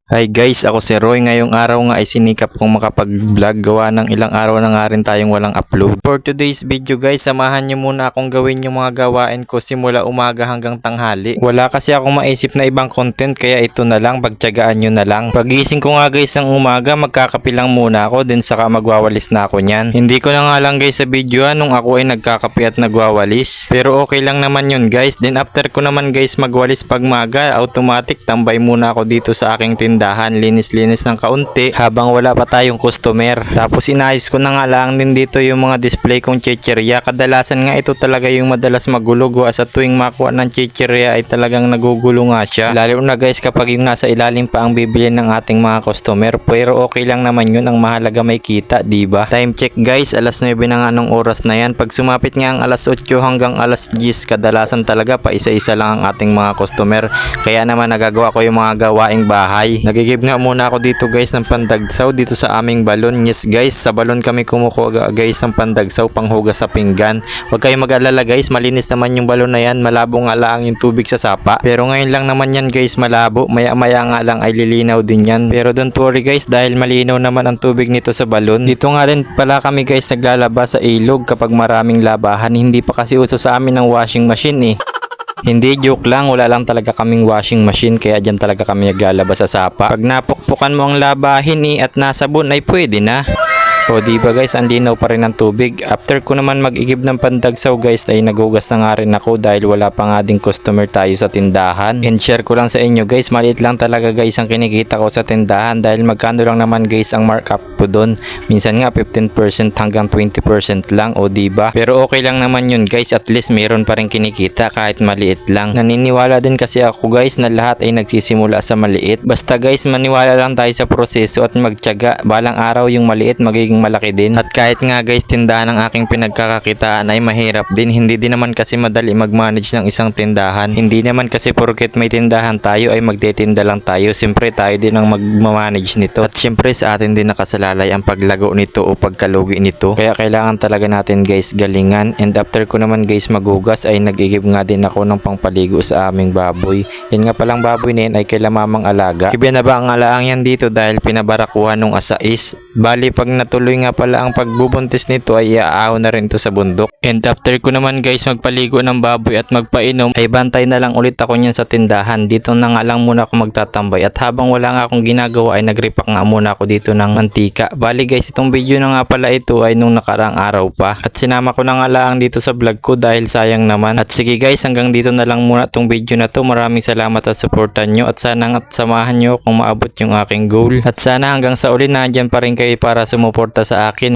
Hi guys, ako si Roy. Ngayong araw nga ay sinikap kong makapag-vlog. Gawa ng ilang araw na nga rin tayong walang upload. For today's video guys, samahan nyo muna akong gawin yung mga gawain ko simula umaga hanggang tanghali. Wala kasi akong maisip na ibang content kaya ito na lang, pagtiyagaan nyo na lang. Pagising ko nga guys ng umaga, magkakape lang muna ako, din saka magwawalis na ako nyan. Hindi ko na nga lang guys sa video nung ako ay nagkakape at nagwawalis. Pero okay lang naman yun guys. Then after ko naman guys magwalis pagmaga, automatic tambay muna ako dito sa aking tindahan. Linis-linis ng kaunti habang wala pa tayong customer. Tapos inayos ko na nga lang din dito yung mga display kong chichirya. Kadalasan nga ito talaga yung madalas magulo. Sa tuwing makuha ng chichirya ay talagang nagugulo nga siya. Lalo na guys kapag yung nasa ilalim pa ang bibili ng ating mga customer. Pero okay lang naman yun, ang mahalaga may kita, diba? Time check guys, alas 9 na nga nung oras na yan. Pag sumapit nga ang alas 8 hanggang alas 10, kadalasan talaga pa isa-isa lang ang ating mga customer. Kaya naman nagagawa ko yung mga gawaing bahay. Nagigib nga muna ako dito guys ng pandagsaw dito sa aming balon. Yes guys, sa balon kami kumukuha guys ng pandagsaw panghugas sa pinggan. Huwag kayong mag-alala guys, malinis naman yung balon na yan. Malabo nga lang yung tubig sa sapa. Pero ngayon lang naman yan guys malabo. Maya-maya nga lang ay lilinaw din yan. Pero don't worry guys, dahil malinaw naman ang tubig nito sa balon. Dito nga din pala kami guys naglalaba sa ilog kapag maraming labahan. Hindi pa kasi uso sa amin ng washing machine eh. Hindi, joke lang, wala lang talaga kaming washing machine kaya dyan talaga kami naglalaba sa sapa. Pag napukpukan mo ang labahin at nasabon ay pwede na. O diba guys, ang linaw pa rin ng tubig. After ko naman mag-igib ng pandagsaw guys ay nagugas na nga rin ako dahil wala pa nga ding customer tayo sa tindahan. And share ko lang sa inyo guys, maliit lang talaga guys ang kinikita ko sa tindahan dahil magkano lang naman guys ang markup ko doon. Minsan nga 15% hanggang 20% lang, o diba? Pero okay lang naman yun guys, at least meron pa rin kinikita kahit maliit lang. Naniniwala din kasi ako guys na lahat ay nagsisimula sa maliit. Basta guys maniwala lang tayo sa proseso at magtiyaga, balang araw yung maliit magiging malaki din. At kahit nga guys tindahan ng aking pinagkakakitaan ay mahirap din, hindi din naman kasi madali mag-manage ng isang tindahan. Hindi naman kasi porket may tindahan tayo ay magtitinda lang tayo. Siyempre tayo din ang mag-manage nito. At siyempre sa atin din nakasalalay ang paglago nito o pagkalugi nito. Kaya kailangan talaga natin guys galingan. And after ko naman guys maghugas ay nag-igib nga din ako ng pangpaligo sa aming baboy. Yan nga palang baboy na yan ay kay mamang alaga. Ibinaba ang alaang yan dito dahil pinabarakuhan nung asais. Bali pag natuloy nga pala ang pagbubuntis nito ay iaahon na rin ito sa bundok. And after ko naman guys magpaligo ng baboy at magpainom ay bantay na lang ulit ako niyan sa tindahan. Dito na nga lang muna ako magtatambay at habang wala nga akong ginagawa ay nagripak nga muna ako dito ng mantika. Bali guys itong video na nga pala ito ay nung nakaraang araw pa at sinama ko na nga lang dito sa vlog ko dahil sayang naman. At sige guys, hanggang dito na lang muna itong video na to. Maraming salamat at supportan nyo at sana nga samahan nyo kung maabot yung aking goal. At sana hanggang sa uli nandyan pa rin kayo para sumuporta sa akin.